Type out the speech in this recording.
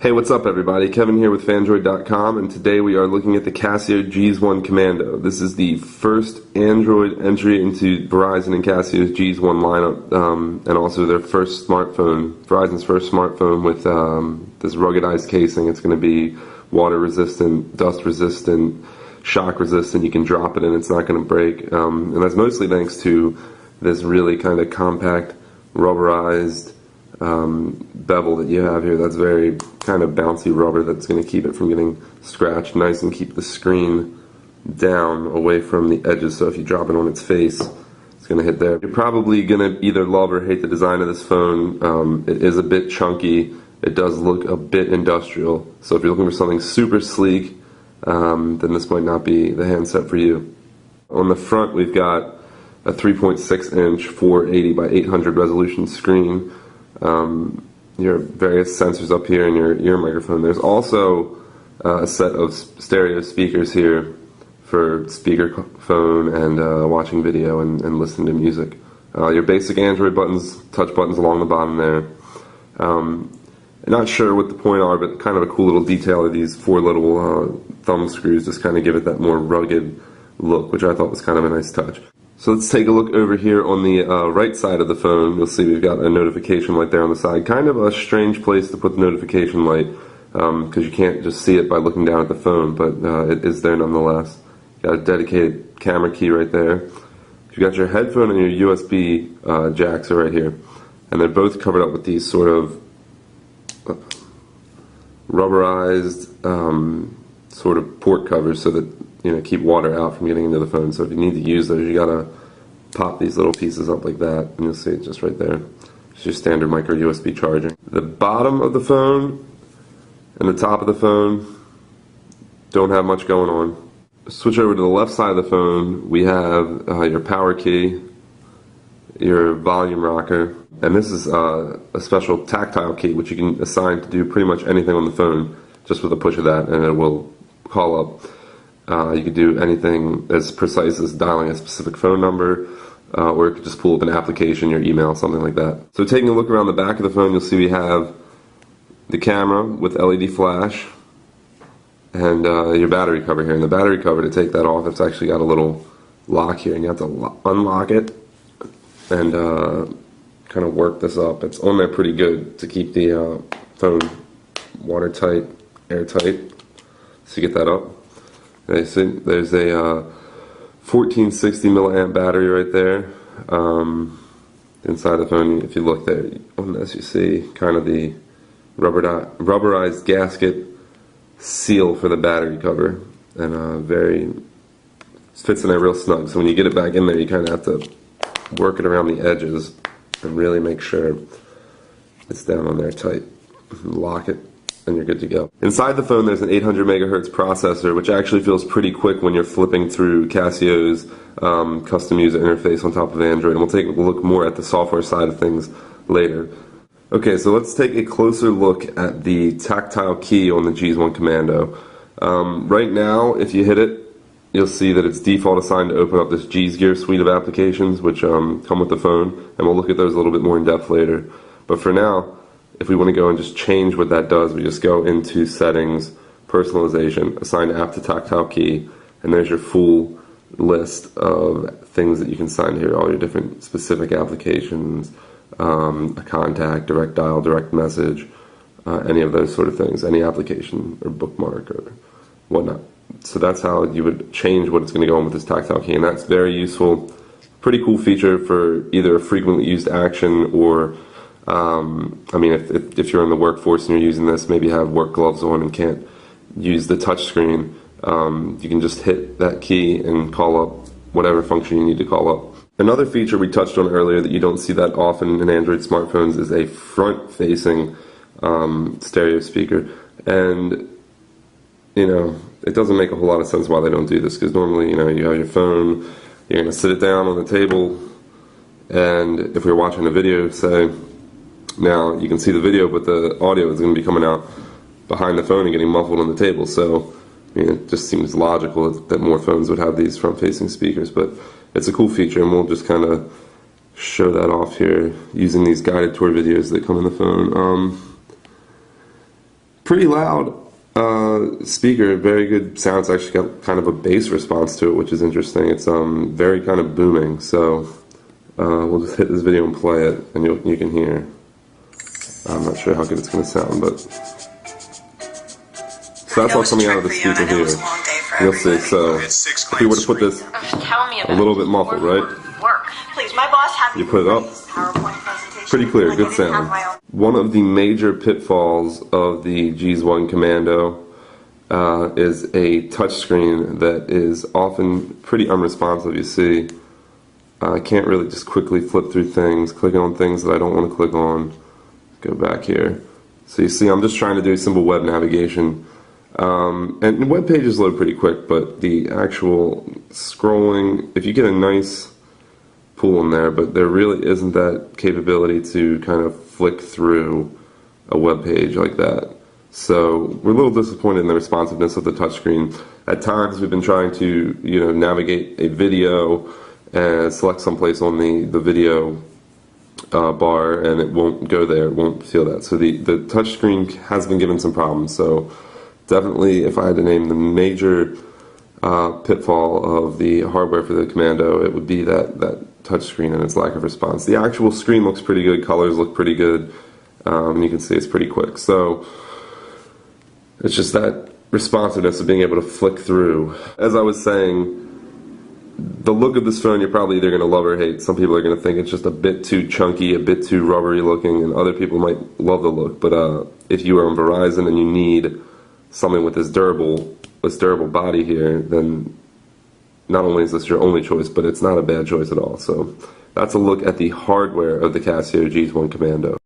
Hey, what's up everybody? Kevin here with Fandroid.com, and today we are looking at the Casio Gs One Commando. This is the first Android entry into Verizon and Casio's Gs One lineup, and also their first smartphone, Verizon's first smartphone with this ruggedized casing. It's going to be water resistant, dust resistant, shock resistant. You can drop it and it's not going to break, and that's mostly thanks to this really kind of compact, rubberized bevel that you have here. That's very kind of bouncy rubber that's going to keep it from getting scratched nice and keep the screen down away from the edges, so if you drop it on its face it's going to hit there. You're probably going to either love or hate the design of this phone. It is a bit chunky, it does look a bit industrial, so if you're looking for something super sleek, then this might not be the handset for you. On the front we've got a 3.6 inch 480 by 800 resolution screen. Your various sensors up here and your ear microphone. There's also a set of stereo speakers here for speakerphone and watching video and listening to music. Your basic Android buttons, touch buttons along the bottom there. Not sure what the point are, but kind of a cool little detail are these four little thumb screws. Just kind of give it that more rugged look, which I thought was kind of a nice touch. So let's take a look over here on the right side of the phone. You'll see we've got a notification light there on the side. Kind of a strange place to put the notification light because you can't just see it by looking down at the phone, but it is there nonetheless. Got a dedicated camera key right there. You got your headphone and your USB jacks are right here, and they're both covered up with these sort of rubberized sort of port covers so that keep water out from getting into the phone. So if you need to use those, you gotta pop these little pieces up like that, and you'll see it just right there. It's your standard micro USB charger. The bottom of the phone and the top of the phone don't have much going on. Switch over to the left side of the phone. We have your power key, your volume rocker, and this is a special tactile key which you can assign to do pretty much anything on the phone just with a push of that, and it will call up. You could do anything as precise as dialing a specific phone number, or you could just pull up an application, your email, something like that. So taking a look around the back of the phone, you'll see we have the camera with LED flash and your battery cover here. And the battery cover, to take that off, it's actually got a little lock here, and you have to unlock it and kind of work this up. It's on there pretty good to keep the phone watertight, airtight. So you get that up. Okay, so there's a 1460 milliamp battery right there inside the phone. If you look there on this, you see kind of the rubberized gasket seal for the battery cover, and fits in there real snug. So when you get it back in there, you kind of have to work it around the edges and really make sure it's down on there tight. Lock it, and you're good to go. Inside the phone there's an 800 megahertz processor, which actually feels pretty quick when you're flipping through Casio's custom user interface on top of Android, and we'll take a look more at the software side of things later. Okay, so let's take a closer look at the tactile key on the Gs One Commando. Right now, if you hit it, you'll see that it's default assigned to open up this Gs Gear suite of applications which come with the phone, and we'll look at those a little bit more in depth later. But for now, if we want to go and just change what that does, we just go into settings, personalization, assign app to tactile key, and there's your full list of things that you can assign here, all your different specific applications, a contact, direct dial, direct message, any of those sort of things, any application or bookmark or whatnot. So that's how you would change what it's going to go on with this tactile key, and that's very useful. Pretty cool feature for either a frequently used action or I mean, if you're in the workforce and you're using this, maybe have work gloves on and can't use the touch screen, you can just hit that key and call up whatever function you need to call up. Another feature we touched on earlier that you don't see that often in Android smartphones is a front-facing stereo speaker, and it doesn't make a whole lot of sense why they don't do this, because normally you have your phone, you're going to sit it down on the table, and if we're watching a video, say, now you can see the video, but the audio is going to be coming out behind the phone and getting muffled on the table. So it just seems logical that more phones would have these front-facing speakers. But it's a cool feature, and we'll just kind of show that off here using these guided tour videos that come in the phone. Pretty loud speaker, very good sound. It's actually got kind of a bass response to it, which is interesting. It's very kind of booming. So we'll just hit this video and play it, and you can hear. I'm not sure how good it's going to sound, but so that's all coming out of the speaker here. You'll see. So if we were to put this a little bit muffled, right? You put it up. Pretty clear, good sound. One of the major pitfalls of the Geez One Commando is a touchscreen that is often pretty unresponsive. You see, I can't really just quickly flip through things, clicking on things that I don't want to click on. Go back here. So you see, I'm just trying to do simple web navigation. And web pages load pretty quick, but the actual scrolling, if you get a nice pull in there, but there really isn't that capability to kind of flick through a web page like that. So we're a little disappointed in the responsiveness of the touchscreen. At times we've been trying to, navigate a video and select someplace on the video bar, and it won't go there, it won't feel that. So the touchscreen has been given some problems. So definitely, if I had to name the major pitfall of the hardware for the Commando, it would be that touchscreen and its lack of response. The actual screen looks pretty good, colors look pretty good, and you can see it's pretty quick. So it's just that responsiveness of being able to flick through. As I was saying, the look of this phone you're probably either going to love or hate. Some people are going to think it's just a bit too chunky, a bit too rubbery looking, and other people might love the look. But if you are on Verizon and you need something with this durable body here, then not only is this your only choice, but it's not a bad choice at all. So that's a look at the hardware of the Casio Geez One Commando.